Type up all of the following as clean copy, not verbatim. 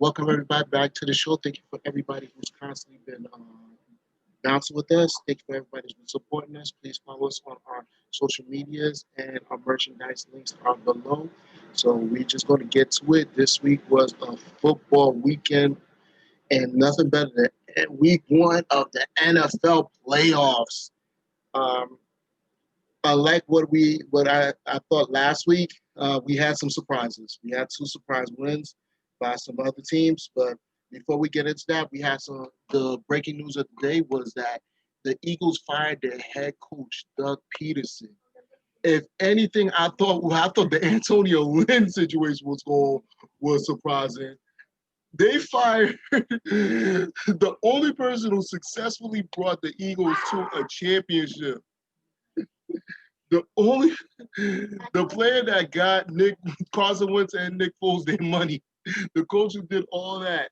Welcome everybody back to the show. Thank you for everybody who's constantly been bouncing with us. Thank you for everybody who's been supporting us. Please follow us on our social medias and our merchandise links are below. So we're just going to get to it. This week was a football weekend and nothing better than week one of the NFL playoffs. Um, Unlike what I thought last week, we had some surprises. We had two surprise wins by some other teams, but before we get into that, we had some. The breaking news of the day was that the Eagles fired their head coach Doug Peterson. If anything, I thought the Antonio Lynn situation was surprising. They fired the only person who successfully brought the Eagles to a championship. The only player that got Nick Carson Wentz and Nick Foles their money, the coach who did all that.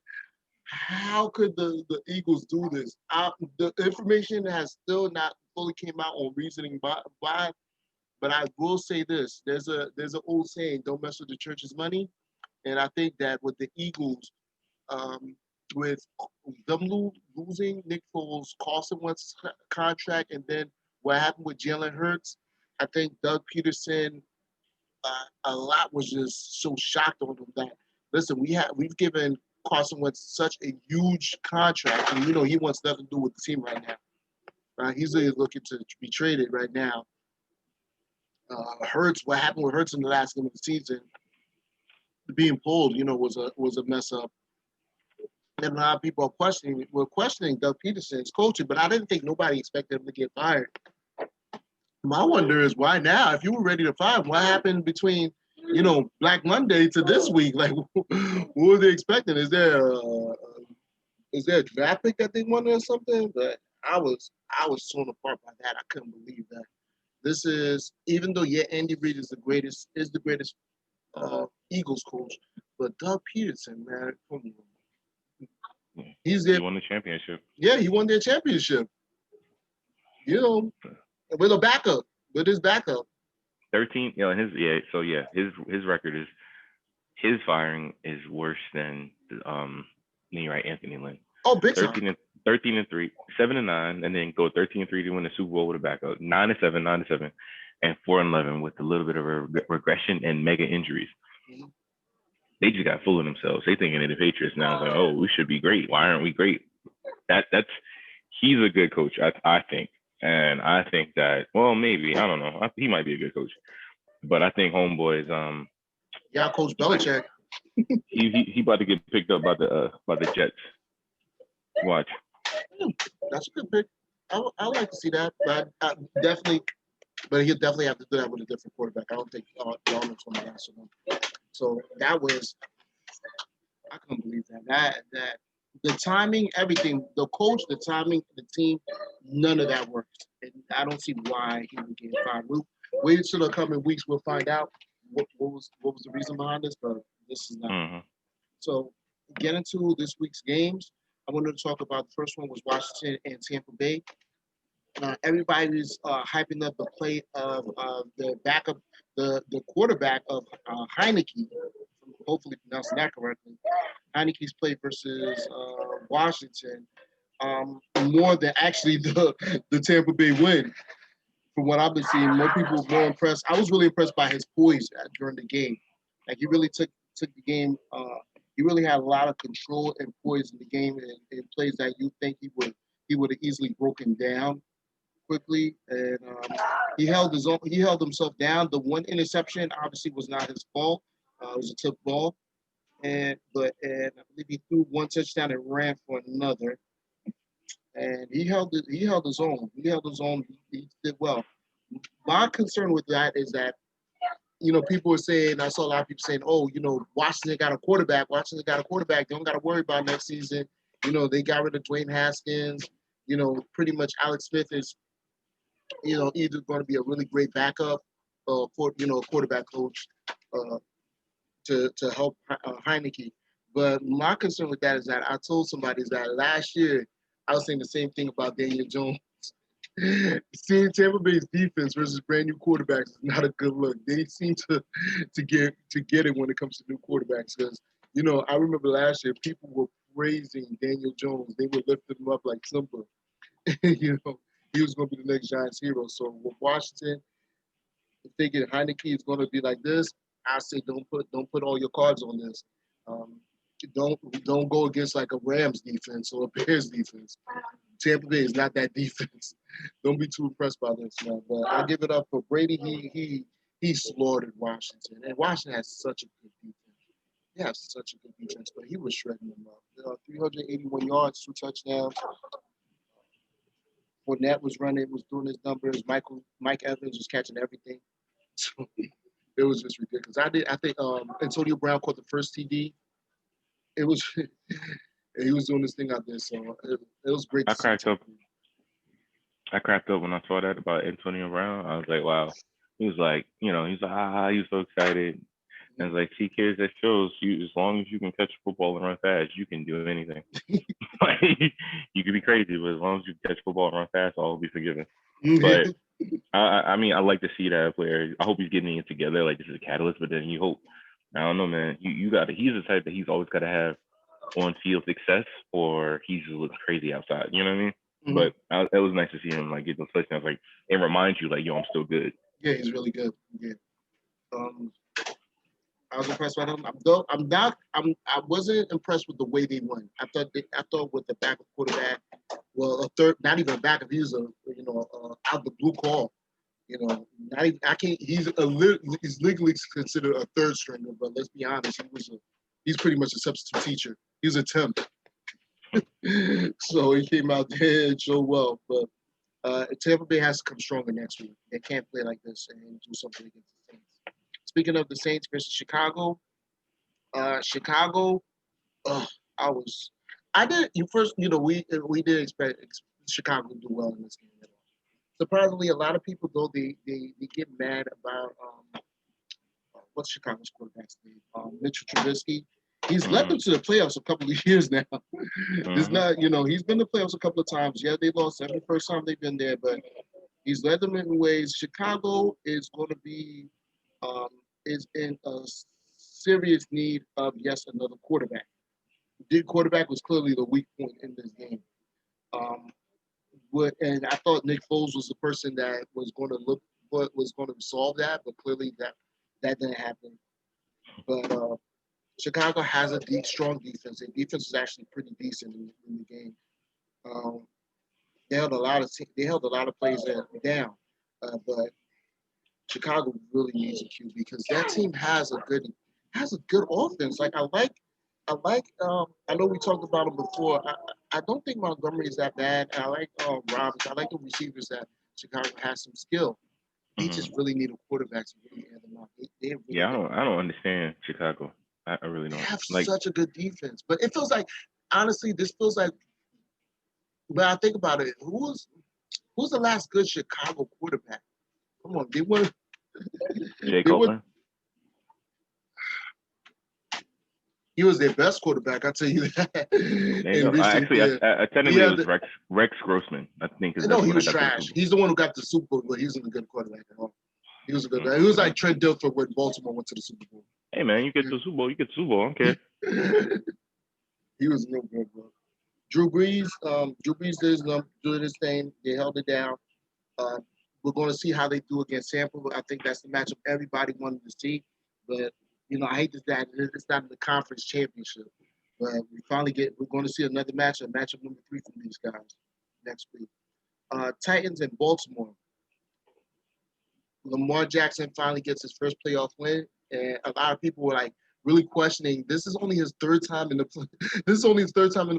How could the Eagles do this? The information has still not fully came out on reasoning why, but I will say this: there's an old saying, "Don't mess with the church's money," and I think that with the Eagles, um, with them losing Nick Foles, Carson Wentz's contract, and then what happened with Jalen Hurts, I think Doug Peterson, a lot was just so shocked on him that listen, we've given Carson Wentz such a huge contract, and he wants nothing to do with the team right now. He's looking to be traded right now. Hurts, what happened with Hurts in the last game of the season, being pulled, was a mess up. And a lot of people were questioning Doug Peterson's coaching, but I didn't think nobody expected him to get fired. My wonder is why now? If you were ready to fire, what happened between Black Monday to this week? Like, what were they expecting? Is there a draft pick that they wanted or something? But I was torn apart by that. I couldn't believe that. This is even though Andy Reid is the greatest Eagles coach, but Doug Peterson, man, come on. He's there. He won the championship. Yeah, he won their championship. You know, with a backup, with his backup. 13. His record is his firing is worse than you're right, Anthony Lynn. Oh, big 13 and 13-3, 7-9, and then go 13-3 to win the Super Bowl with a backup. 9-7, and 4-11 with a little bit of a regression and mega injuries. Mhm. They just got full of themselves. They thinking of the Patriots now. It's like, oh, we should be great. Why aren't we great? He's a good coach, I think. And I think that, well, maybe, I don't know. He might be a good coach. But I think homeboy is Yeah, Coach Belichick. he about to get picked up by the Jets. Watch. That's a good pick. I like to see that, but definitely, but he'll definitely have to do that with a different quarterback. I don't think Darnold's going to answer him. So that was, I couldn't believe that the timing, everything, the coach, the timing, the team, none of that worked, and I don't see why he would get fired. We'll wait until the coming weeks. We'll find out what was the reason behind this, but this is not. Mm-hmm. So get into this week's games. I wanted to talk about the first one was Washington and Tampa Bay. Everybody's hyping up the play of the backup, the quarterback of Heineke. Hopefully pronouncing that correctly. Heineke's play versus Washington, more than actually the Tampa Bay win. From what I've been seeing, more people were more impressed. I was really impressed by his poise during the game. Like he really took the game. He really had a lot of control and poise in the game, and in plays that you think he would have easily broken down quickly, and he held himself down. The one interception obviously was not his fault. It was a tip ball, and I believe he threw one touchdown and ran for another. And he held it. He held his own. He held his own. He did well. My concern with that is that people were saying, I saw a lot of people saying, oh, Washington got a quarterback. Washington got a quarterback. They don't got to worry about next season. They got rid of Dwayne Haskins. Pretty much Alex Smith is either going to be a really great backup for a quarterback coach uh, to help Heineke. But my concern with that is that I told somebody is that last year I was saying the same thing about Daniel Jones. Seeing Tampa Bay's defense versus brand new quarterbacks is not a good look. They seem to get it when it comes to new quarterbacks because I remember last year people were praising Daniel Jones. They were lifting him up like Simba. He was going to be the next Giants hero. So with Washington, thinking Heineke is going to be like this, I say don't put all your cards on this. Um, don't go against like a Rams defense or a Bears defense. Tampa Bay is not that defense. Don't be too impressed by this, man. But I give it up for Brady. He slaughtered Washington, and Washington has such a good defense. They have such a good defense, but he was shredding them up. 381 yards, 2 touchdowns. Fournette was doing his numbers. Mike Evans was catching everything. So it was just ridiculous. I think Antonio Brown caught the first TD. It was he was doing this thing out there, so it was great to see. I cracked up when I saw that about Antonio Brown. I was like, wow. He was like, he's like, he was so excited. And I was like, see, kids, that shows you as long as you can catch a football and run fast, you can do anything. Like, you can be crazy, but as long as you catch football and run fast, all will be forgiven. But I mean, I like to see that player. I hope he's getting it together. Like, this is a catalyst, but then you hope, I don't know, man. He's the type that he's always got to have on-field success, or he just looks crazy outside. You know what I mean? But it was nice to see him like get those touchdowns. Like, it reminds you, like, yo, I'm still good. Yeah, he's really good. Yeah. I was impressed by him. I wasn't impressed with the way they won. I thought with the backup quarterback, well, a third, not even a backup. He was out the blue call. Not even, I can't. He's legally considered a third stringer, but let's be honest, he's pretty much a substitute teacher. He was a temp. So he came out there and showed well. But Tampa Bay has to come stronger next week. They can't play like this and do something against the Saints. Speaking of the Saints versus Chicago, we did expect Chicago to do well in this game. Surprisingly, a lot of people though they get mad about what's Chicago's quarterback's name? Mitchell Trubisky. He's led them to the playoffs a couple of years now. It's not, he's been to the playoffs a couple of times. Yeah, they lost every first time they've been there, but he's led them in ways. Chicago is going to be is in a serious need of another quarterback. The quarterback was clearly the weak point in this game. And I thought Nick Foles was the person that was going to solve that, but clearly that didn't happen. But Chicago has a strong defense. Their defense is actually pretty decent in the game. They held a lot of plays down, but Chicago really needs a QB because that team has a good offense. Like I know we talked about him before. I don't think Montgomery is that bad. I like Robbins. I like the receivers that Chicago has some skill. They just really need a quarterback to really add them up. I don't understand Chicago. I really don't. They have such a good defense, but it feels like, honestly, this feels like. When I think about it, who's the last good Chicago quarterback? Come on, they won. Jay Cutler. He was their best quarterback, I'll tell you that. I technically it was Rex Grossman. I think. No, he was trash. He's the one who got the Super Bowl, but he wasn't a good quarterback at all. He was a good guy. He was like Trent Dilfer when Baltimore went to the Super Bowl. Hey man, you get to the Super Bowl, you get the Super Bowl. Okay. He was no good, bro. Drew Brees did his thing. They held it down. We're going to see how they do against Tampa. I think that's the matchup everybody wanted to see. But I hate that it's not in the conference championship. But we're going to see another matchup number 3 from these guys next week. Titans and Baltimore. Lamar Jackson finally gets his first playoff win, and a lot of people were like really questioning. This is only his third time in the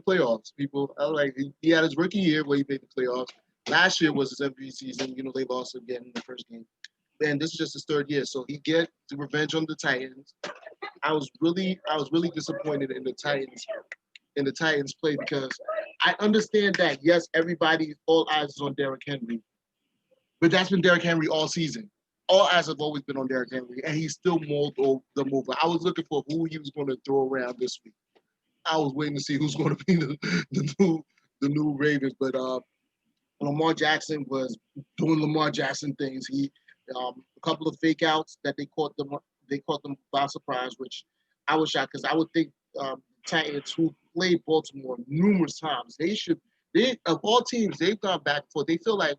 playoffs. People, I was like, he had his rookie year where he made the playoffs. Last year was his MVP season. They lost again in the first game. And this is just his third year, so he get the revenge on the Titans. I was really disappointed in the Titans play because I understand that yes, all eyes is on Derrick Henry, but that's been Derrick Henry all season. All eyes have always been on Derrick Henry, and he still mauled them over. I was looking for who he was going to throw around this week. I was waiting to see who's going to be the new Ravens, but Lamar Jackson was doing Lamar Jackson things. He a couple of fake outs that they caught them by surprise, which I was shocked because I would think Titans, who played Baltimore numerous times. They of all teams, they've gone back and forth. They feel like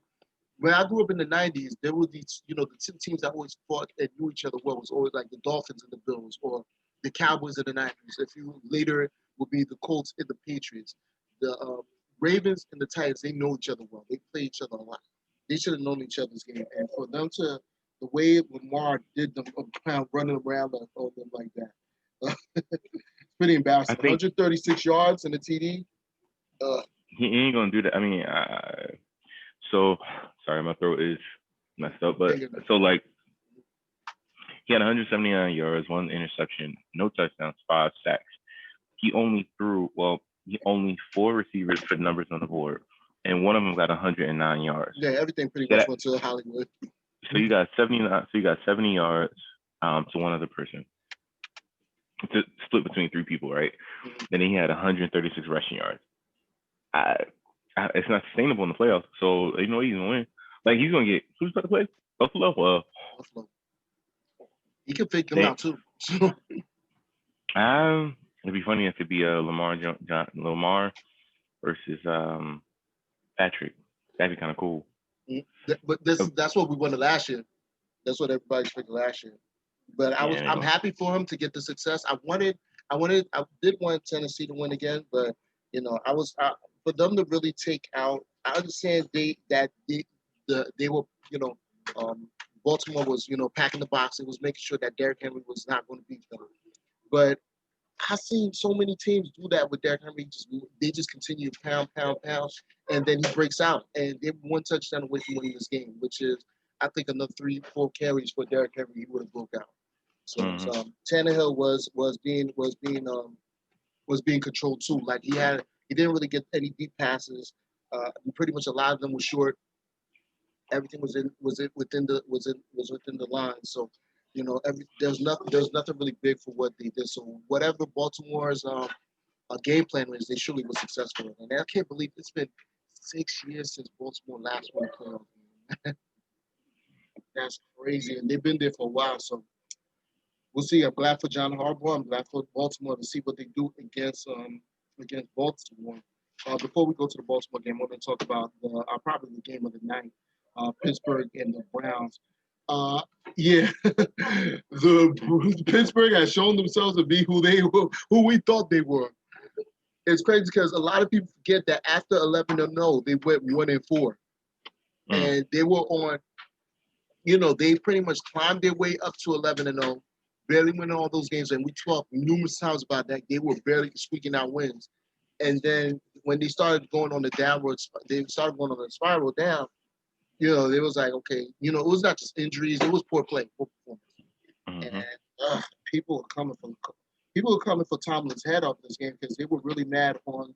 when I grew up in the '90s, there were these, the two teams that always fought and knew each other well. It was always like the Dolphins and the Bills, or the Cowboys in the '90s. If you later would be the Colts and the Patriots. The Ravens and the Titans, they know each other well. They play each other a lot. They should have known each other's game. And for them to, the way Lamar did them running around on them like that, it's pretty embarrassing. 136 yards in the TD. He ain't gonna do that. I mean, so sorry, my throat is messed up. But so like, he had 179 yards, 1 interception, no touchdowns, 5 sacks. He only 4 receivers put numbers on the board, and one of them got 109 yards. Yeah, everything pretty much went to Hollywood. So you got 79. So you got 70 yards to one other person. To split between 3 people, right? Mm-hmm. Then he had 136 rushing yards. It's not sustainable in the playoffs. So he's gonna win. Like, he's gonna get, who's about to play? Buffalo. Buffalo. He can fake them out too. It'd be funny if it'd be Lamar versus Patrick. That'd be kind of cool. But that's what we wanted last year. That's what everybody expected last year. But I'm happy for him to get the success. I did want Tennessee to win again, but for them to really take out. I understand they were Baltimore was packing the box and was making sure that Derrick Henry was not going to beat them. But I've seen so many teams do that with Derrick Henry. They just continue to pound, and then he breaks out. And they're 1 touchdown away from winning this game, which is, I think, another 3-4 carries for Derrick Henry, he would have broke out. So, Tannehill was being controlled too. Like, he didn't really get any deep passes. Pretty much a lot of them were short. Everything was within the line. So, there's nothing really big for what they did. So whatever Baltimore's game plan is, they surely were successful. And I can't believe it's been 6 years since Baltimore last won a playoff game. That's crazy, and they've been there for a while. So we'll see. I'm glad for John Harbaugh. I'm glad for Baltimore to see what they do against Baltimore. Before we go to the Baltimore game, I want to talk about probably the game of the night, Pittsburgh and the Browns. The Pittsburgh has shown themselves to be who we thought they were. It's crazy because a lot of people forget that after 11-0, they went 1-4, and they were on. They pretty much climbed their way up to 11-0, barely winning all those games, and we talked numerous times about that. They were barely squeaking out wins, and then when they started going on the spiral down. It was like, okay, it was not just injuries, it was poor play, poor performance. Mm-hmm. And people were coming for Tomlin's head off this game because they were really mad on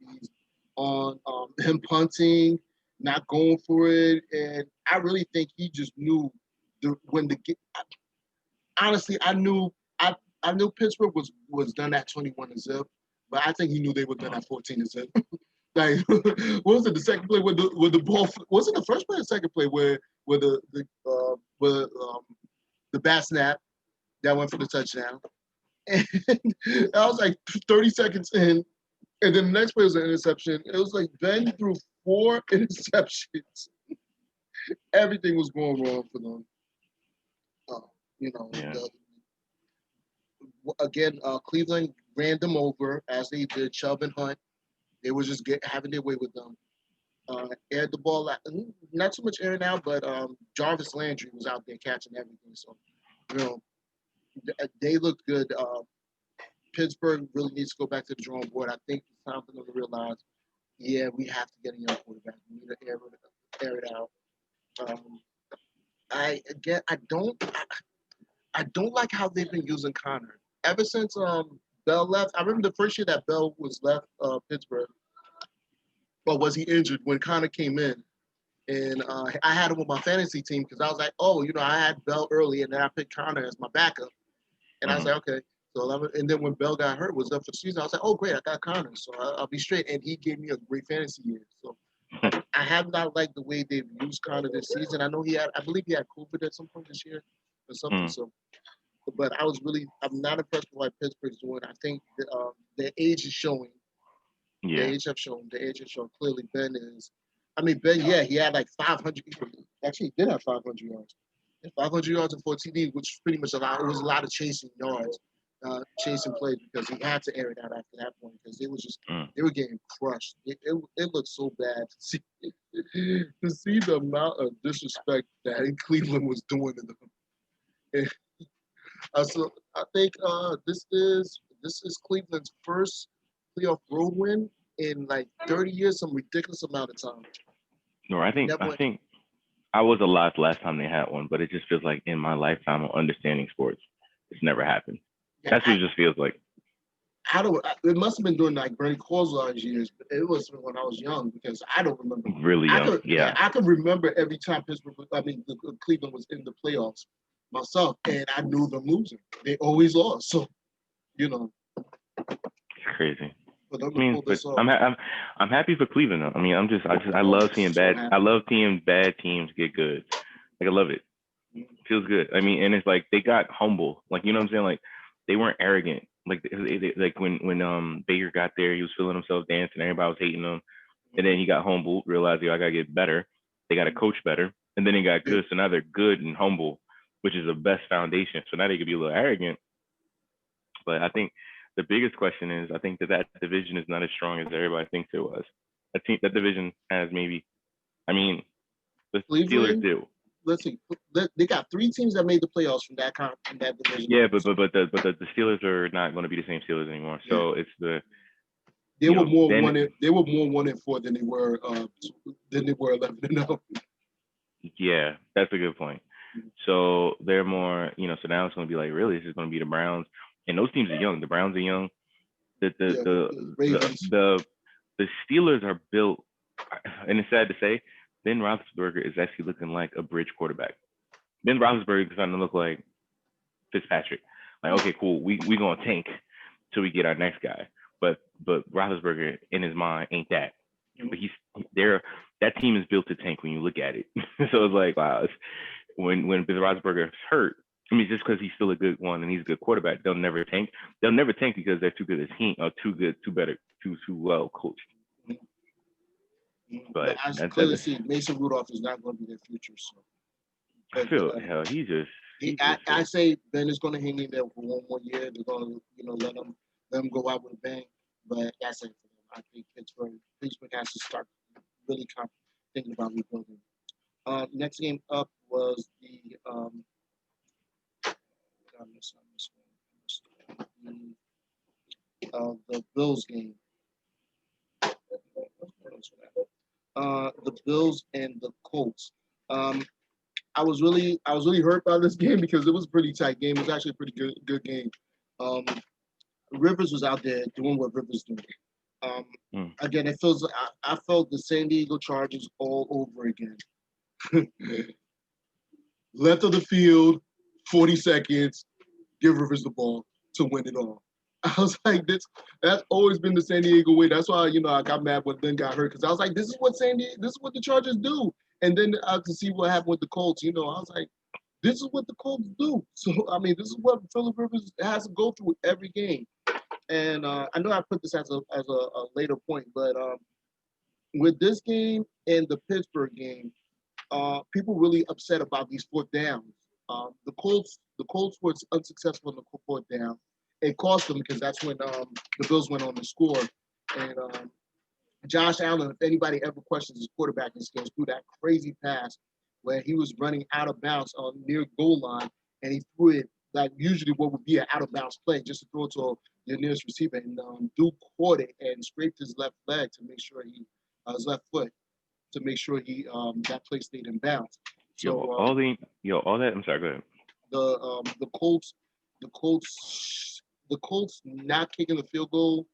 him punting, not going for it, and I really think he just knew honestly, I knew Pittsburgh was done at 21-0, but I think he knew they were done at 14-0. Like, what was it? The second play with the ball? Was it the first play or the second play where the bat snap that went for the touchdown? And I was like 30 seconds in, and then the next play was an interception. It was like Ben threw 4 interceptions. Everything was going wrong for them. Cleveland ran them over as they did. Chubb and Hunt. They were just having their way with them. Aired the ball, not so much air now, but Jarvis Landry was out there catching everything. So, they looked good. Pittsburgh really needs to go back to the drawing board. I think it's time for them to realize, we have to get a young quarterback. We need to air it out. I don't like how they've been using Connor ever since Bell left. I remember the first year that Bell was left Pittsburgh. But was he injured when Connor came in? And I had him with my fantasy team because I was like, I had Bell early, and then I picked Connor as my backup. And I was like, okay. So and then when Bell got hurt, was up for the season, I was like, oh, great, I got Connor. So I'll be straight. And he gave me a great fantasy year. So I have not liked the way they've used Connor this season. I believe he had COVID at some point this year or something. So but I'm not impressed with what Pittsburgh's doing. I think their age is showing. Yeah. The age has shown clearly. Ben, yeah, he had like 500. Actually, he did have 500 yards. 500 yards and 14 TD, which pretty much it was a lot of chasing yards, chasing plays because he had to air it out after that point because they were getting crushed. It looked so bad to see the amount of disrespect that Cleveland was doing to them. So I think this is Cleveland's first playoff road win in like 30 years, some ridiculous amount of time. No, I think I was alive last time they had one, but it just feels like in my lifetime of understanding sports, it's never happened. Yeah, that's what it just feels like. It must have been during like Bernie Kosar's years, but it was when I was young because I don't remember. Really young, I can remember every time Cleveland was in the playoffs myself, and I knew them losing. They always lost, so it's crazy. But I'm happy for Cleveland though. I mean, I love seeing bad teams get good. Like I love it. Feels good. I mean, and it's like they got humble. Like you know what I'm saying? Like they weren't arrogant. Like when Baker got there, he was feeling himself dancing. Everybody was hating him, and then he got humble, realized I gotta get better. They got to coach better, and then they got good. So now they're good and humble, which is the best foundation. So now they could be a little arrogant. But I think the biggest question is, I think that division is not as strong as everybody thinks it was. That division has maybe, I mean, the Steelers do. Let's see, they got 3 teams that made the playoffs from that division. Yeah, but the Steelers are not going to be the same Steelers anymore. So it's they were more 1-4 than they were 11-0. Yeah, that's a good point. So they're more, so now it's going to be like, really, this is going to be the Browns. And those teams are young. The Browns are young. The Steelers are built, and it's sad to say, Ben Roethlisberger is actually looking like a bridge quarterback. Ben Roethlisberger is starting to look like Fitzpatrick. Like, okay, cool, we gonna tank till we get our next guy. But Roethlisberger in his mind ain't that. But that team is built to tank when you look at it. So it's like, wow, when Ben Roethlisberger is hurt, I mean, just because he's still a good one and he's a good quarterback, they'll never tank. They'll never tank because they're too good as team, or too well coached. But I clearly see Mason Rudolph is not going to be their future. So I feel I say Ben is going to hang in there for one more year. They're going to let them go out with a bang. But that's it for them. I think Pittsburgh has to start really thinking about rebuilding. Next game up was the Bills game. The Bills and the Colts. I was really hurt by this game because it was a pretty tight game. It was actually a pretty good game. Rivers was out there doing what Rivers doing. Again, it feels I felt the San Diego Chargers all over again. Left of the field, 40 seconds, give Rivers the ball to win it all. I was like, that's always been the San Diego way. That's why, I got mad when Ben got hurt because I was like, this is what the Chargers do. And then to see what happened with the Colts, I was like, this is what the Colts do. So, I mean, this is what Phillip Rivers has to go through every game. And I know I put this as a later point, but with this game and the Pittsburgh game, people really upset about these 4th downs. The Colts were unsuccessful in the 4th down. It cost them because that's when the Bills went on to score. And Josh Allen, if anybody ever questions his quarterbacking skills, threw that crazy pass where he was running out of bounds on near goal line, and he threw it like usually what would be an out of bounds play, just to throw it to the nearest receiver. And Duke caught it and scraped his left leg to make sure his left foot to make sure that play stayed in bounds. So all that. I'm sorry. Go ahead. The Colts not kicking the field goal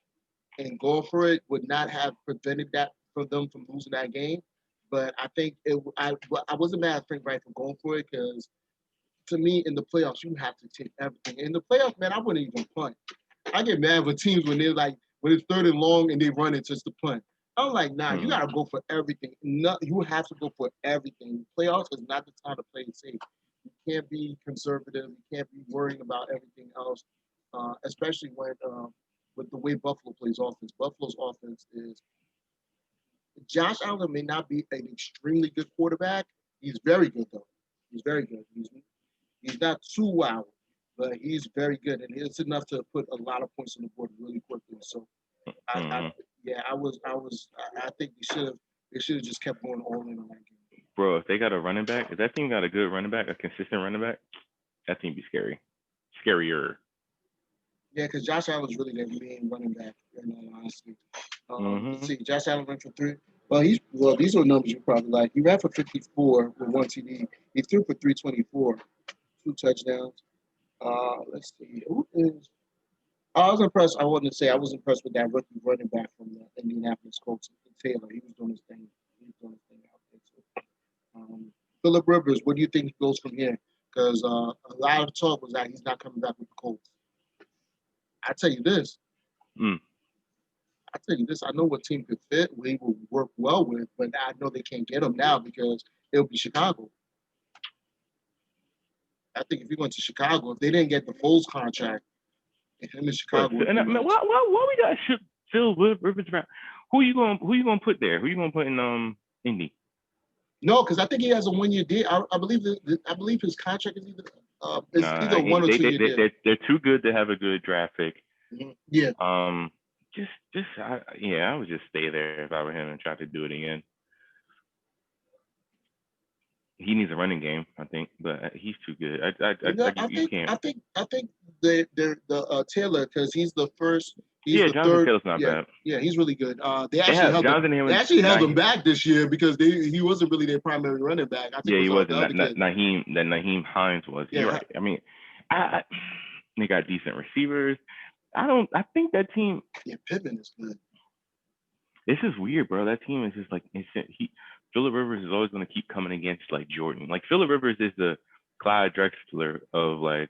and going for it would not have prevented that for them from losing that game. But I think I wasn't mad at Frank Wright for going for it because to me in the playoffs you have to take everything. In the playoffs, man, I wouldn't even punt. I get mad with teams when they're like when it's 3rd and long and they run it just to punt. I'm like, nah, you gotta go for everything. You have to go for everything. Playoffs is not the time to play it safe. You can't be conservative. You can't be worrying about everything else, especially when with the way Buffalo plays offense. Buffalo's offense is Josh Allen may not be an extremely good quarterback. He's very good though. He's very good. He's not too wow, but he's very good, and it's enough to put a lot of points on the board really quickly. So, I yeah, I think they should have just kept going all in on that game. Bro, if they got a running back, if that team got a good running back, a consistent running back, that team be scary, scarier. Yeah, because Josh Allen's really their main running back, in all honesty. Let's see, Josh Allen ran for three. Well, these are numbers you probably like. He ran for 54 with one TD. He threw for 324, two touchdowns. Let's see, who is? I was impressed. I wanted to say I was impressed with that rookie running back from the Indianapolis Colts, Taylor. He was doing his thing. He was doing his thing out there too. Phillip Rivers, what do you think he goes from here? Because a lot of talk was that he's not coming back with the Colts. I tell you this. I know what team could fit, what he will work well with, but I know they can't get him now because it'll be Chicago. I think if he went to Chicago, if they didn't get the Foles contract, him in Chicago. And why we got Phil Rivers around? Who you gonna put there? Who you gonna put in Indy? No, because I think he has a 1 year deal. I believe his contract is either 1 or 2 year deal. They're too good to have a good draft pick. Mm-hmm. Yeah. I would just stay there if I were him and try to do it again. He needs a running game, I think, but he's too good. I think the Taylor, because he's the first. Jonathan Taylor's not bad. Yeah, he's really good. They actually held him back this year because he wasn't really their primary running back. I think he wasn't. Naheem Hines was. Yeah. You're right. I mean, they got decent receivers. I think that team. Yeah, Pittman is good. This is weird, bro. That team is just like Phillip Rivers is always going to keep coming against like Jordan. Like Phillip Rivers is the Clyde Drexler of like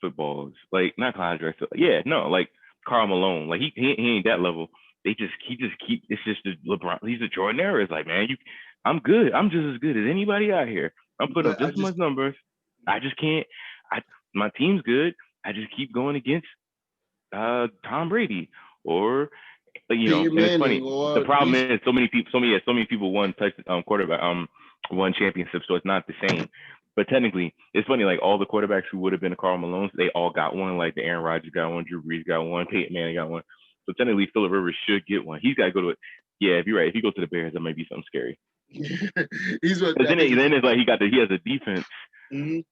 footballs. Like not Clyde Drexler. Yeah, no, like Karl Malone. Like he ain't that level. He just keep. It's just the LeBron. He's a Jordan era. It's like, man, I'm good. I'm just as good as anybody out here. I'm putting up this much numbers. I just can't. My team's good. I just keep going against Tom Brady or. It's funny. The problem is so many people won quarterback won championships, so it's not the same. But technically, it's funny. Like all the quarterbacks who would have been Karl Malone's, they all got one. Like the Aaron Rodgers got one, Drew Brees got one, Peyton Manning got one. So technically, Phillip Rivers should get one. He's got to go to it. Yeah, if you're right, if you go to the Bears, that might be something scary. Then it's like he has a defense,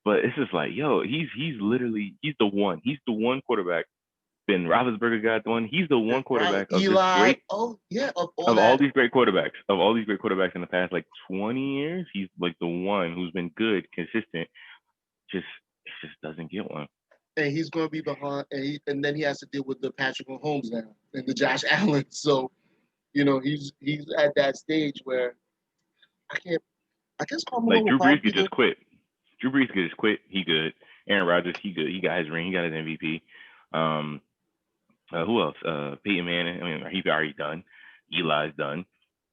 but it's just like, yo, he's the one. He's the one quarterback. Ben Roethlisberger got the one. He's the one quarterback of Eli. Of all these great quarterbacks in the past like 20 years, he's like the one who's been good, consistent. Just doesn't get one. And he's going to be behind, and then he has to deal with the Patrick Mahomes now and the Josh Allen. So, he's at that stage where I guess like Drew Brees could just quit. Drew Brees could just quit. He good. Aaron Rodgers, he good. He got his ring. He got his MVP. Who else? Peyton Manning. I mean, he's already done. Eli's done.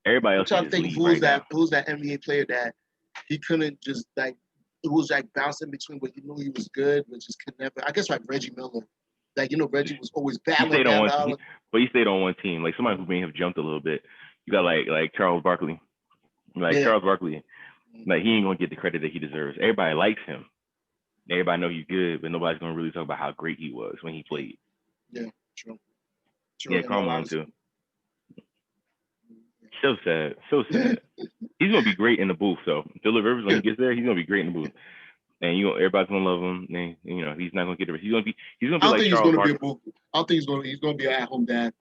Everybody else. I'm trying to think who's that NBA player that he couldn't just like. It was like bouncing between what he knew he was good, but just could never. I guess like Reggie Miller. Like Reggie was always battling. But he stayed on one team. Like somebody who may have jumped a little bit. You got like Charles Barkley. Charles Barkley. Like he ain't gonna get the credit that he deserves. Everybody likes him. Everybody know he's good, but nobody's gonna really talk about how great he was when he played. Yeah, true. Yeah, Karl Malone too. So sad. He's gonna be great in the booth. So Phillip Rivers, when he gets there, he's gonna be great in the booth, and everybody's gonna love him. And he's not gonna get the. He's gonna be like Charles Barkley. I don't think he's gonna be an at-home dad.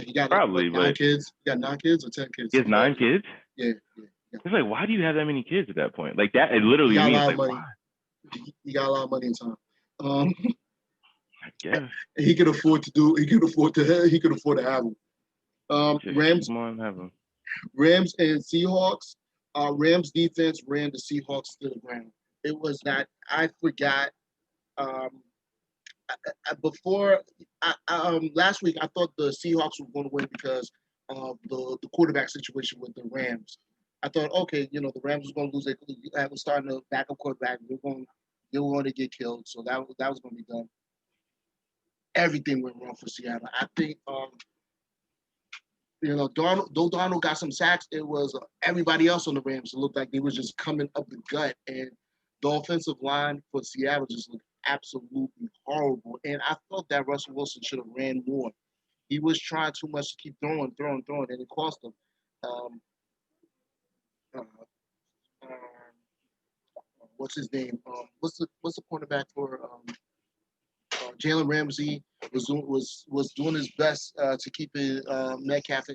He got probably 9 kids. He got 9 kids or 10 kids. He has 9 kids. Yeah. It's like, why do you have that many kids at that point? Like that, it literally means like, why? He got a lot of money and time. I guess he could afford to have them. Rams and Seahawks. Rams defense ran the Seahawks to the ground. It was that I forgot. Last week I thought the Seahawks were going to win because of the quarterback situation with the Rams. I thought, okay, the Rams was going to lose. They was starting a backup quarterback. They were going to get killed. So that was going to be done. Everything went wrong for Seattle. I think, though Darnold got some sacks, it was everybody else on the Rams. It looked like they were just coming up the gut. And the offensive line for Seattle just looked absolutely horrible. And I thought that Russell Wilson should have ran more. He was trying too much to keep throwing, and it cost him. Uh, uh, what's his name? What's the cornerback for Jalen Ramsey was doing his best to keep it Metcalf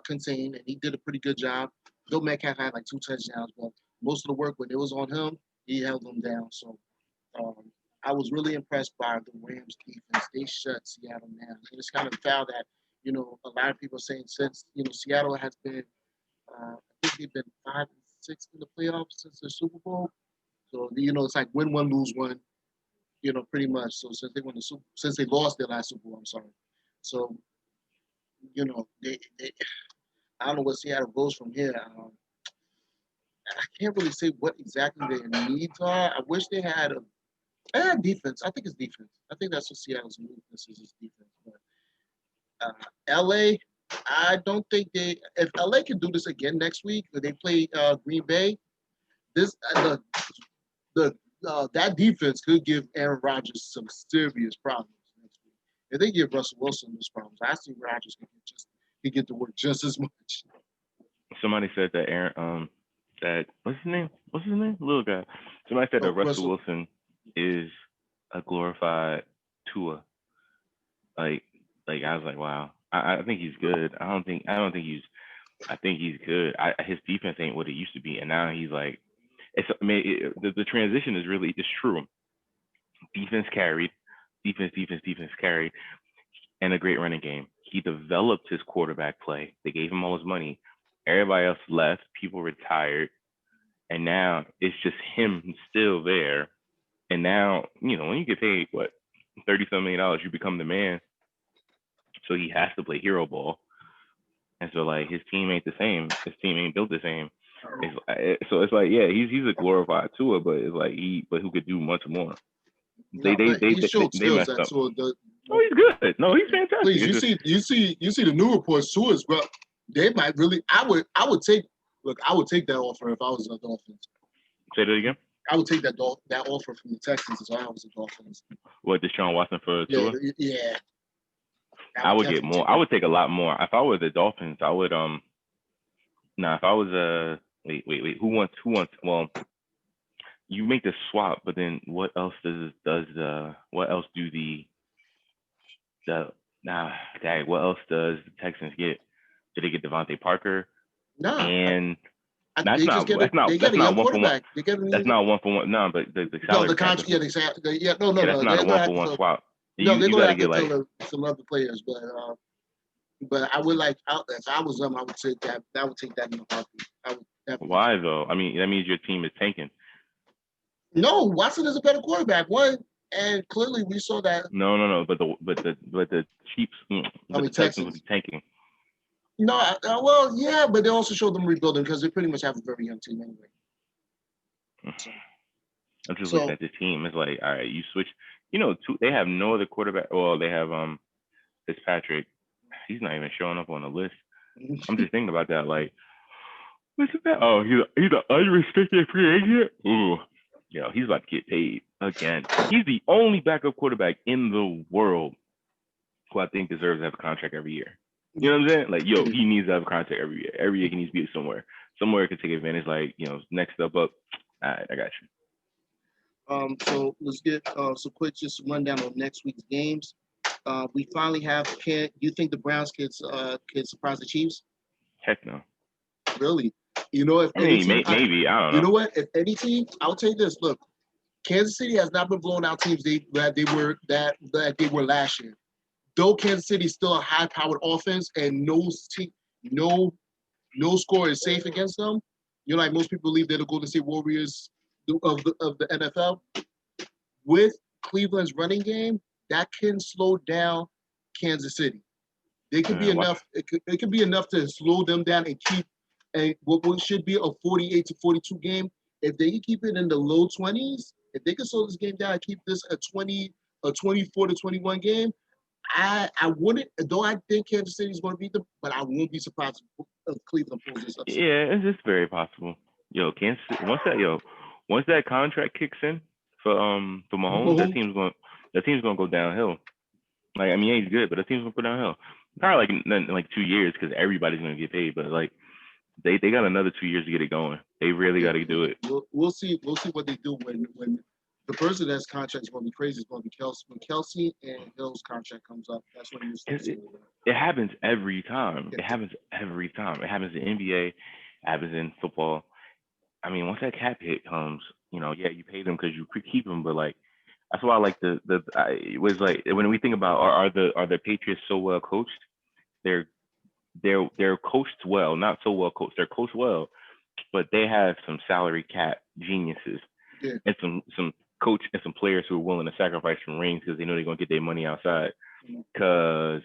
contained, and he did a pretty good job. Though Metcalf had like 2 touchdowns, but most of the work when it was on him, he held them down. So I was really impressed by the Rams defense. They shut Seattle down. And it's kind of foul that a lot of people are saying since Seattle has been I think they've been 5-6 in the playoffs since the Super Bowl. So it's like win one, lose one. Pretty much. So since they lost their last Super Bowl, I'm sorry. So they I don't know what Seattle goes from here. I can't really say what exactly their needs are. I wish they had defense. I think it's defense. I think that's what Seattle's weakness is defense. But LA, I don't think if LA can do this again next week, when they play Green Bay, that defense could give Aaron Rodgers some serious problems next week. If they give Russell Wilson those problems, I see Rodgers can get to work just as much. Somebody said that Aaron, that what's his name? Little guy. Somebody said that Russell Wilson is a glorified Tua. Like I was like, wow. I think he's good. I think he's good. His defense ain't what it used to be, and now he's like, the transition is it's true. Defense carried, and a great running game. He developed his quarterback play. They gave him all his money. Everybody else left. People retired, and now it's just him still there. And now, when you get paid $30-some million, you become the man. So he has to play hero ball. And so his team ain't the same. His team ain't built the same. So it's like, yeah, he's a glorified Tua, but it's like but who could do much more? They messed up. Oh, he's good. No, he's fantastic. Please, you see the new reports too as well. They might really. I would take that offer if I was the Dolphins. Say that again. I would take that offer from the Texans if I was the Dolphins. What, Deshaun Watson for Tua? Yeah. I would get more. I would take a lot more. If I were the Dolphins, I would if I was wait. Who wants? Well, you make the swap, but then what else what else do what else does the Texans get? Did they get Devontae Parker? No. And that's not one for one. That's not one for one. No, but the salary. No, the contract. Yeah, exactly. Yeah, no. That's not a one for one swap. No, they're gonna have to kill some other players, but I would if I was them, I would take that. I would take that in a heartbeat. Why though? I mean, that means your team is tanking. No, Watson is a better quarterback. One, and clearly we saw that. No. But the Chiefs, the Texans would be tanking. No, well, yeah, but they also showed them rebuilding because they pretty much have a very young team anyway. So, I'm just looking at the team. It's like, all right, you switch. They have no other quarterback. Well, they have Fitzpatrick. He's not even showing up on the list. I'm just thinking about that. Like, what's that? Oh, he's an unrestricted free agent. Ooh, he's about to get paid again. He's the only backup quarterback in the world who I think deserves to have a contract every year. You know what I'm saying? Like, he needs to have a contract every year. Every year he needs to be somewhere. Somewhere he can take advantage. Like, next up. All right, I got you. So let's get quick just rundown on next week's games. We finally have. You think the Browns can surprise the Chiefs? Heck no. Really? If maybe I don't know. You know what? If any team, I'll tell you this. Look, Kansas City has not been blowing out teams that they were last year. Though Kansas City is still a high-powered offense and no score is safe against them. Like most people believe they're the Golden State Warriors of the NFL. With Cleveland's running game, that can slow down Kansas City. They could be enough. It could be enough to slow them down and what should be a 48 to 42 game, if they can keep it in the low 20s, if they can slow this game down and keep this a 24 to 21 game, I wouldn't, though I think Kansas City is going to beat them, but I won't be surprised if Cleveland pulls this upset. Yeah, it's very possible. Yo, Kansas City, once that contract kicks in for Mahomes, that team's gonna go downhill. Like, I mean, he's good, but the team's gonna go downhill. Probably like 2 years because everybody's gonna get paid. But like, they got another 2 years to get it going. They really got to do it. We'll see what they do when the person that's contract is going to be crazy is going to be Kelsey. When Kelsey and Hill's contract comes up, that's when you start seeing it happens every time. It happens every time. It happens in NBA. It happens in football. I mean, once that cap hit comes, yeah, you pay them because you keep them, but like, that's why I like it was like when we think about are the Patriots so well coached? They're coached well, not so well coached. They're coached well, but they have some salary cap geniuses and some coach and some players who are willing to sacrifice some rings because they know they're gonna get their money outside. Cause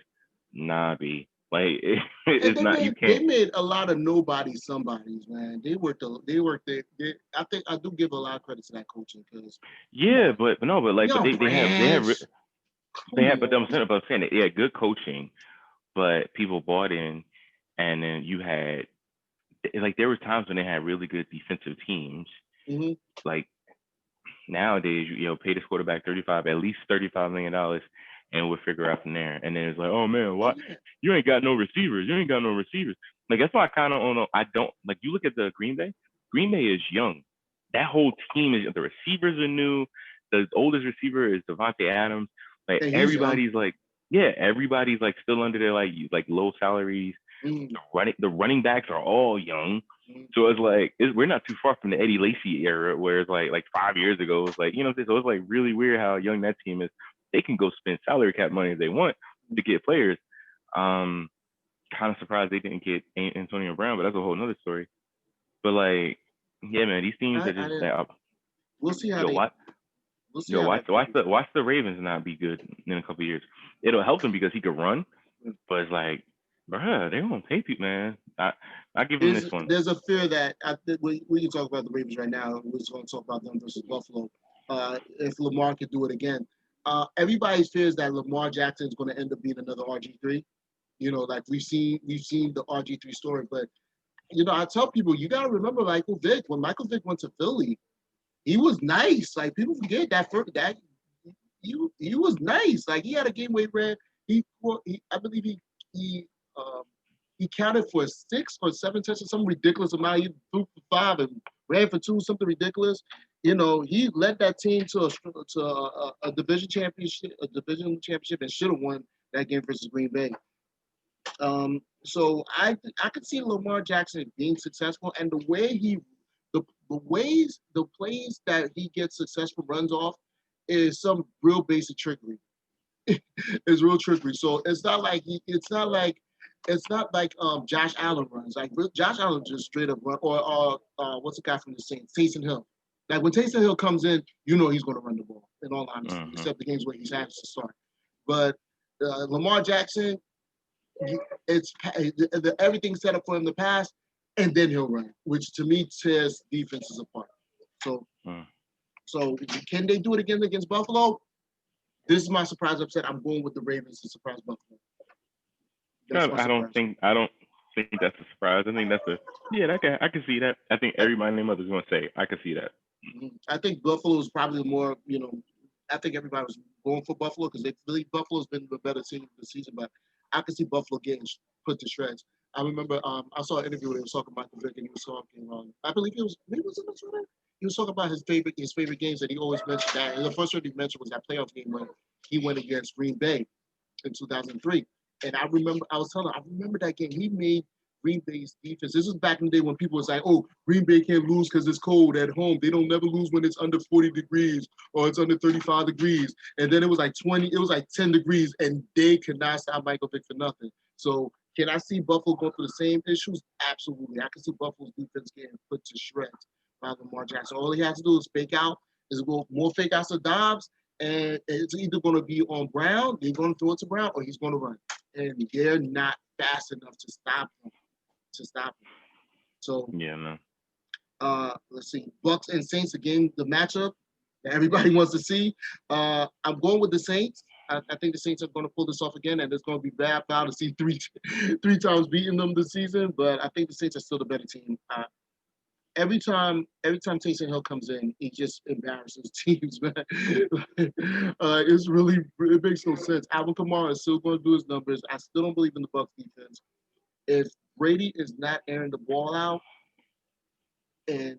it's not. You can't. They made a lot of nobodies somebodies, man. They worked. I think I do give a lot of credit to that coaching because. Yeah, but they have. But I'm saying it. Yeah, good coaching, but people bought in, and then you had like there were times when they had really good defensive teams. Mm-hmm. Like nowadays, pay this quarterback at least $35 million, and we'll figure out from there. And then it's like, oh man, what? You ain't got no receivers. Like that's why I don't like. You look at the Green Bay. Green Bay is young. That whole team is the receivers are new. The oldest receiver is Devontae Adams. Like everybody's young. Everybody's like still under their like low salaries. Mm. The running backs are all young. So it's like we're not too far from the Eddie Lacy era where it's like 5 years ago. It's like, so it's like really weird how young that team is. They can go spend salary cap money if they want to get players. Kind of surprised they didn't get Antonio Brown, but that's a whole nother story. But like, yeah, man, these teams are just we'll see how watch the Ravens not be good in a couple of years. It'll help him because he could run, but it's like, bruh, they're gonna pay people, man. I give him this one. There's a fear that I think we can talk about the Ravens right now. We're just going to talk about them versus Buffalo. If Lamar could do it again, everybody fears that Lamar Jackson is going to end up being another RG3. Like we've seen the RG3 story, but I tell people you got to remember Michael Vick. When Michael Vick went to Philly, he was nice. Like people forget that he was nice. Like he had a game where I believe he counted for 6 or 7 touchdowns, some ridiculous amount. He threw for 5 and ran for 2, something ridiculous. He led that team to a division championship, and should have won that game versus Green Bay. So I could see Lamar Jackson being successful, and the plays that he gets successful runs off is some real basic trickery. It's real trickery. So it's not like Josh Allen runs. Like Josh Allen just straight up run, or what's the guy from the Saints, Taysom Hill. Like when Taysom Hill comes in, he's going to run the ball. In all honesty, except the games where he's has to start. But Lamar Jackson, everything's set up for him to pass, and then he'll run, which to me tears defenses apart. So can they do it again against Buffalo? This is my surprise upset. I'm going with the Ravens to surprise Buffalo. I don't think that's a surprise. I think that's I can see that. I think everybody and their mother's going to say, I can see that. I think Buffalo is probably more, I think everybody was going for Buffalo because they believe Buffalo's been the better team this season, but I can see Buffalo getting put to shreds. I remember I saw an interview where he was talking about the Vic, and he was talking I believe he was in the Twitter. He was talking about his favorite games that he always mentioned that. And the first one he mentioned was that playoff game when he went against Green Bay in 2003. And I remember that game. He made Green Bay's defense. This was back in the day when people was like, oh, Green Bay can't lose because it's cold at home. They don't never lose when it's under 40 degrees or it's under 35 degrees. And then it was like 10 degrees, and they could not stop Michael Vick for nothing. So can I see Buffalo go through the same issues? Absolutely. I can see Buffalo's defense getting put to shreds by Lamar Jackson. All he has to do is fake out, go more fake outs to Dobbs, and it's either going to be on Brown, they're going to throw it to Brown, or he's going to run. And they're not fast enough to stop him. So Yeah, no. let's see, Bucks and Saints, the matchup that everybody wants to see. I'm going with the Saints. I think the Saints are going to pull this off again, and it's going to be bad now to see three times beating them this season. But I think the Saints are still the better team. Every time Taysom Hill comes in, he just embarrasses teams, man. It makes no sense. Alvin Kamara is still going to do his numbers. I still don't believe in the Bucks defense. If Brady is not airing the ball out, and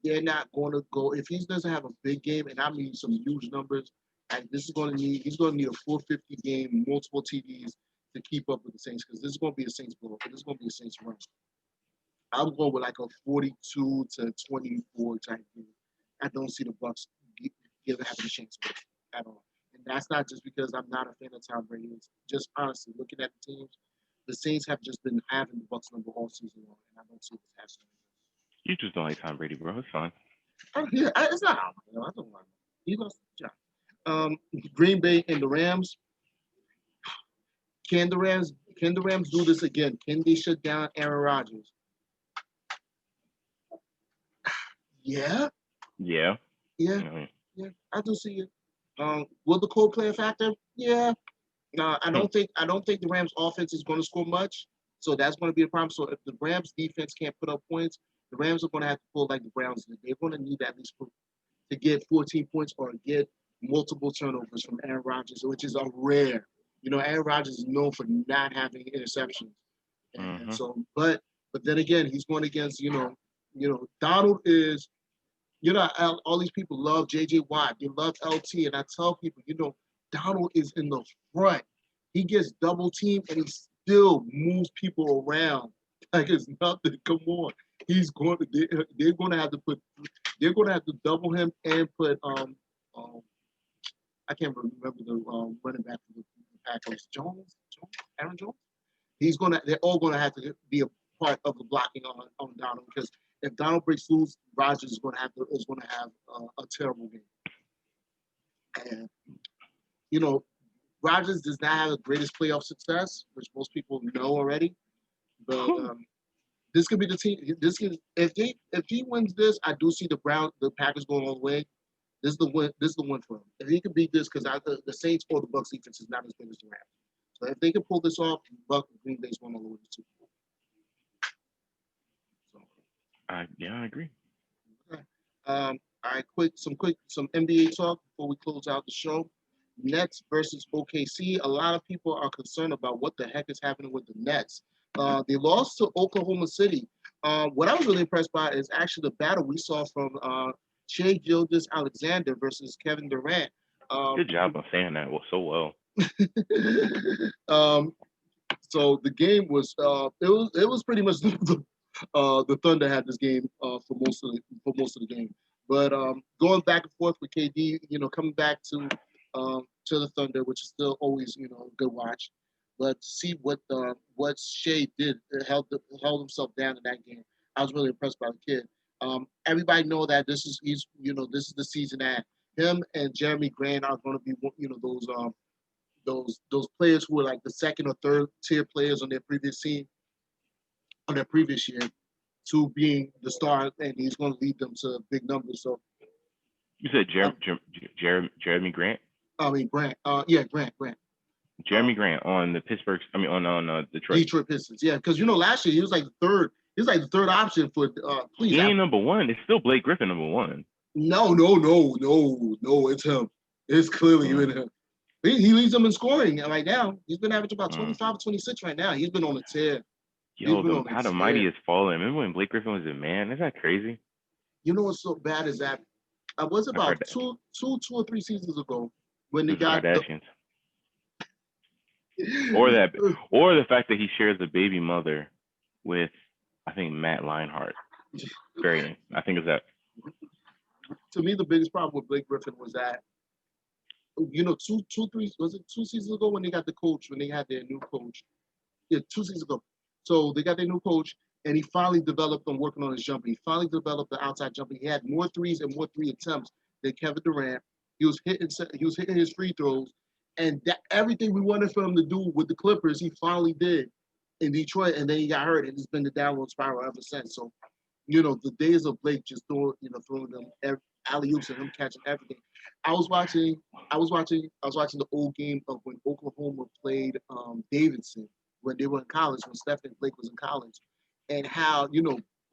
they're not going to go, if he doesn't have a big game, and I mean some huge numbers, and he's going to need a 450 game, multiple TDs to keep up with the Saints, because this is going to be a Saints blow. This is going to be a Saints run. I'm going with like a 42-24 type game. I don't see the Bucs having a chance with it at all. And that's not just because I'm not a fan of Tom Brady. It's just honestly looking at the teams. The Saints have just been having the Bucs number all season long, and I don't see this happening. You just don't like Tom Brady, bro. It's fine. It's not out. I don't like him. He lost the job. Green Bay and the Rams. Can the Rams do this again? Can they shut down Aaron Rodgers? Yeah. Yeah. Yeah. Yeah. I do see it. Will the Cole play a factor? Yeah. I don't think the Rams offense is going to score much. So that's going to be a problem. So if the Rams defense can't put up points, the Rams are going to have to pull like the Browns did. They're going to need at least to get 14 points or get multiple turnovers from Aaron Rodgers, which is a rare. Aaron Rodgers is known for not having interceptions. And so, but then again, he's going against, Donald is, all these people love J.J. Watt. They love LT. And I tell people, Donald is in the front. He gets double teamed and he still moves people around like it's nothing. Come on. They're going to have to double him and put, I can't remember the running back for the Packers. Aaron Jones? They're all going to have to be a part of the blocking on Donald, because if Donald breaks loose, Rodgers is going to have a terrible game. And Rodgers does not have the greatest playoff success, which most people know already. But this could be the team. If he wins this, I do see the Packers going all the way. This is the win. This is the win for him. If he can beat this, because the Saints or the Bucs defense is not as good as the Rams. So if they can pull this off, Green Bay's going all the way to Super Bowl. I agree. Okay. All right, some NBA talk before we close out the show. Nets versus OKC. A lot of people are concerned about what the heck is happening with the Nets. They lost to Oklahoma City. What I was really impressed by is actually the battle we saw from Shai Gilgeous-Alexander versus Kevin Durant. Good job on saying that so well. So the game was it was pretty much the Thunder had this game for most of the game. But going back and forth with KD, coming back to the Thunder, which is still always a good watch. But to see what Shai did, held himself down in that game, I was really impressed by the kid. Everybody know that this is the season that him and Jeremy Grant are going to be those players who were like the second or third tier players on their previous team, on their previous year, to being the star, and he's going to lead them to big numbers. So you said Jeremy Grant? I mean Grant. Grant. Jeremy Grant on the Pittsburgh. On Detroit. Detroit Pistons. Yeah, because last year he was like the third. He was like the third option for. He ain't number one. It's still Blake Griffin number one. No. It's him. It's clearly him. He leads them in scoring right now. He's been averaging about 25 26 right now. He's been on a tear. Yo, how the mighty has fallen. Remember when Blake Griffin was a man? Isn't that crazy? You know what's so bad is that I was about two or three seasons ago when they got Kardashians. Or the fact that he shares a baby mother with, I think, Matt Leinart. I think it's that. To me, the biggest problem with Blake Griffin was that, 2 seasons ago when they got the coach, when they had their new coach? Yeah, 2 seasons ago. So they got their new coach, and he finally developed on working on his jumper. He finally developed the outside jumper. He had more threes and more 3 attempts than Kevin Durant. He was hitting his free throws, and that everything we wanted for him to do with the Clippers, he finally did. in Detroit, and then he got hurt, and it's been the downward spiral ever since. So, the days of Blake just throwing them alley oops and him catching everything. I was watching the old game of when Oklahoma played Davidson when they were in college, when Steph and Blake was in college, and how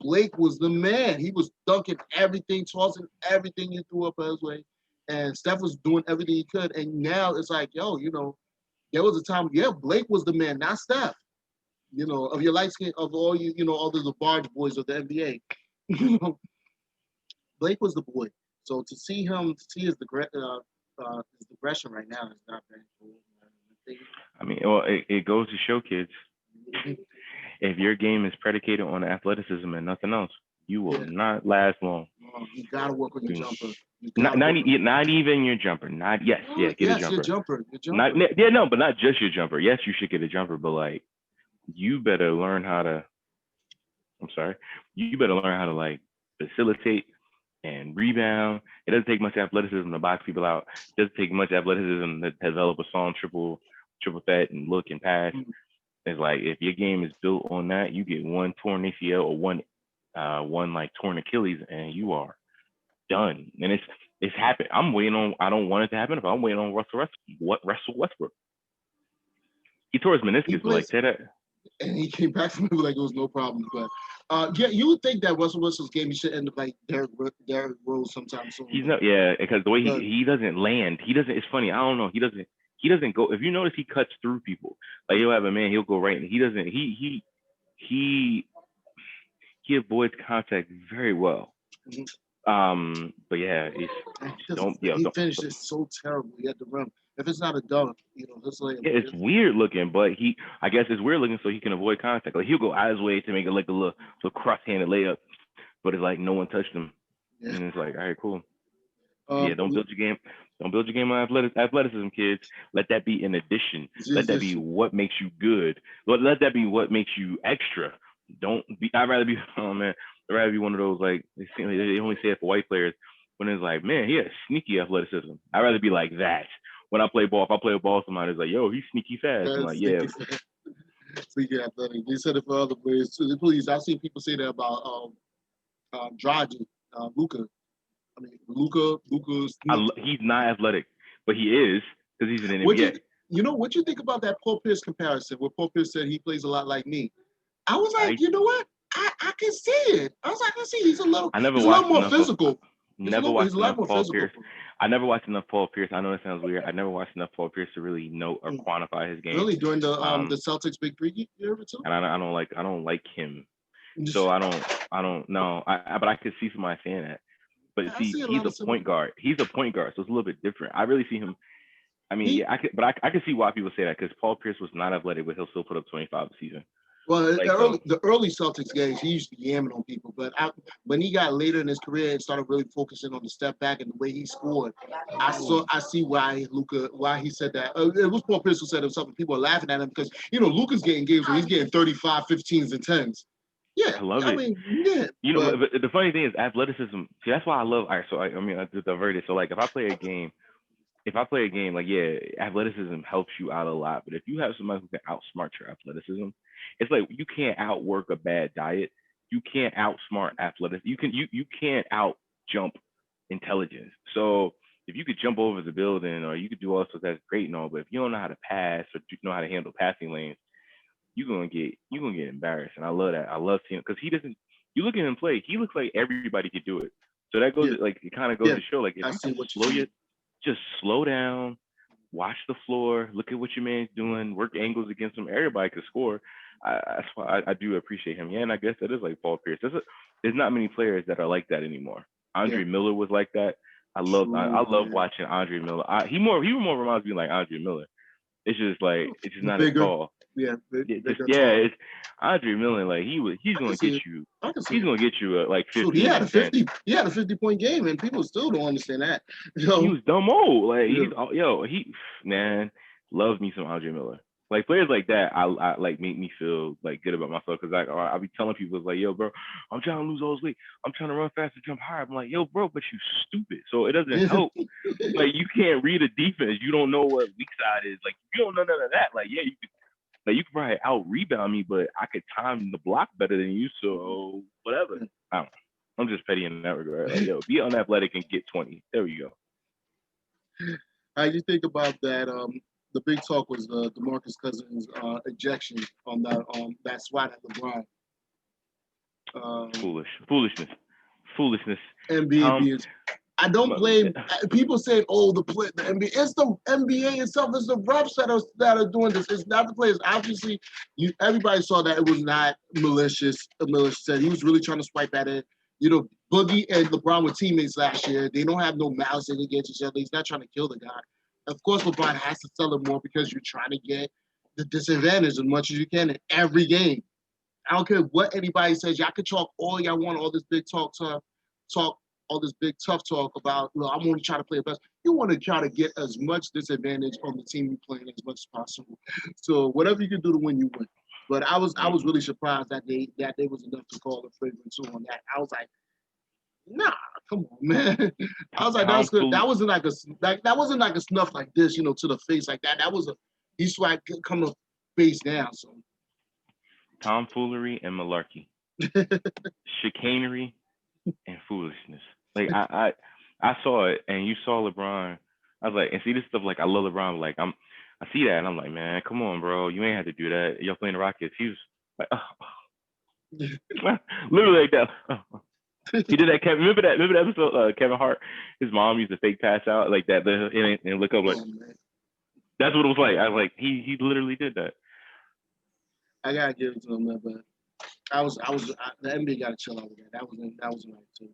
Blake was the man. He was dunking everything, tossing everything you threw up his way, and Steph was doing everything he could. And now it's like, there was a time, Blake was the man, not Steph. Of your light skin, of all all the barge boys of the NBA. Blake was the boy. So to see his progression right now is not very cool. I mean, well, it goes to show kids, if your game is predicated on athleticism and nothing else, you will not last long. You gotta work on your jumper. Not even your jumper. Get a jumper. Your jumper. But not just your jumper. Yes, you should get a jumper, but like, you better learn how to. You better learn how to like facilitate and rebound. It doesn't take much athleticism to box people out. It doesn't take much athleticism to develop a strong triple threat and look and pass. It's like, if your game is built on that, you get one torn ACL or one like torn Achilles, and you are done. And it's happened. I'm waiting on. I don't want it to happen. But I'm waiting on Russell Westbrook. He tore his meniscus, like that. And he came back from it like it was no problem. But you would think that Russell Wilson's game, he should end up like Derrick Rose sometime soon. He's not, because the way he doesn't land. He doesn't. It's funny. I don't know. He doesn't go. If you notice, he cuts through people. Like, he'll have a man, he'll go right, and he doesn't. He avoids contact very well. But yeah, he finishes so terribly at the rim. If it's not a dunk, it's like it's weird looking, but I guess it's weird looking so he can avoid contact. Like, he'll go out of his way to make it like a little cross-handed layup, but it's like no one touched him, and it's like, all right, cool. Don't build your game. Don't build your game on athleticism, kids. Let that be an addition. Let that be what makes you good. Let that be what makes you extra. I'd rather be one of those, like, they only say it for white players, when it's like, man, he has sneaky athleticism. I'd rather be like that. When I play ball, if I play a ball, somebody's like, yo, he's sneaky fast. I'm like, yeah. Sneaky athletic. They said it for other players too. Please, I've seen people say that about Rodgers, Luka. I mean, Luka's. He's not athletic, but he is, because he's in an NBA. What you think about that Paul Pierce comparison, where Paul Pierce said he plays a lot like me? I was like, you know what? I can see it. I was like, I can see he's a little more physical. Never watched enough Paul Pierce. I never watched enough Paul Pierce. I know that sounds weird. I never watched enough Paul Pierce to really know or quantify his game. Really, during the Celtics Big Three year or two. And I don't like him. So I don't know. But I could see somebody saying that. But see, he's a point guard. He's a point guard, so it's a little bit different. I really see him. I mean, I could see why people say that, because Paul Pierce was not athletic, but he'll still put up 25 a season. Well, the early Celtics games, he used to be yamming on people. But when he got later in his career and started really focusing on the step back and the way he scored, I see why he said that. It was Paul Pierce who said himself, and people are laughing at him because, Luka's getting games where he's getting 35, 15s, and 10s. Yeah, I love it. I mean, yeah. But the funny thing is athleticism. See, that's why I love. All right, so I diverted. So like, if I play a game, like, athleticism helps you out a lot. But if you have somebody who can outsmart your athleticism, it's like, you can't outwork a bad diet. You can't outsmart athleticism. You can't out jump intelligence. So if you could jump over the building, or you could do all sorts, that's great and all. But if you don't know how to pass or know how to handle passing lanes, you're gonna get embarrassed. And I love that. I love seeing it, because he doesn't. You look at him play, he looks like everybody could do it. So that goes like, it kind of goes to show, like, if you just slow down, watch the floor, look at what your man's doing, work angles against him. Everybody could score. That's why I do appreciate him. Yeah, and I guess that is like Paul Pierce. There's not many players that are like that anymore. Andre Miller was like that. I love watching Andre Miller. He more reminds me of like Andre Miller. It's just like, it's just not as tall. Yeah, it's Andre Miller. Like, he's gonna get you. He's gonna get you like 50. He had a 50-point game, and people still don't understand that. He was dumb old. Like, he loves me some Andre Miller. Like, players like that, I like, make me feel like good about myself, because I'll be telling people, it's like, yo, bro, I'm trying to lose all this weight. I'm trying to run faster, jump higher. I'm like, yo, bro, but you stupid. So it doesn't help. Like, you can't read a defense. You don't know what weak side is. Like, you don't know none of that. Like, yeah, you could Like you could probably out rebound me, but I could time the block better than you. So whatever. I don't know. I'm just petty in that regard. Like, yo, be unathletic and get 20. There we go. How you think about that? The big talk was DeMarcus Cousins' ejection on that swat at LeBron. Foolishness. NBA being. I don't blame people saying, "Oh, the NBA." It's the NBA itself. It's the refs that are doing this. It's not the players. Obviously, everybody saw that it was not malicious. Malicious said he was really trying to swipe at it. You know, Boogie and LeBron were teammates last year. They don't have no malice against each other. He's not trying to kill the guy. Of course, LeBron has to sell it more because you're trying to get the disadvantage as much as you can in every game. I don't care what anybody says. Y'all can talk all y'all want, all this big talk, all this big tough talk about, I want to try to play the best. You want to try to get as much disadvantage on the team you're playing as much as possible. So whatever you can do to win, you win. But I was really surprised that they was enough to call a fragrance on that. I was like, nah, come on, man. I was like, that was good. That wasn't like a snuff like this, to the face like that. That was he swag coming face down. So tomfoolery and malarkey, chicanery and foolishness. Like I saw it, and you saw LeBron. I was like, and see this stuff. Like I love LeBron. Like I see that, and I'm like, man, come on, bro. You ain't had to do that. You're playing the Rockets. He was like, literally like that. He did that. Remember that episode? Kevin Hart, his mom used to fake pass out like that, and look up like. That's what it was like. I was like, he literally did that. I gotta give it to him, but the NBA got to chill out with that. That was right too.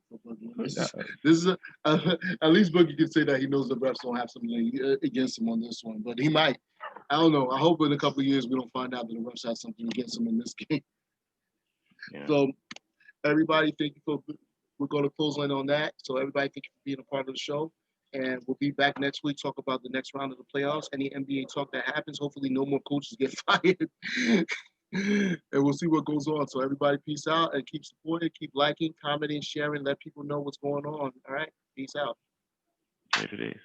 This is at least Boogie can say that he knows the refs don't have something against him on this one, but he might. I don't know. I hope in a couple of years we don't find out that the refs have something against him in this game. Yeah. So everybody, thank you for. We're going to close in on that. So everybody, thank you for being a part of the show. And we'll be back next week, talk about the next round of the playoffs, any NBA talk that happens. Hopefully no more coaches get fired. And we'll see what goes on. So everybody, peace out and keep supporting, keep liking, commenting, sharing, let people know what's going on. All right, peace out. Later days.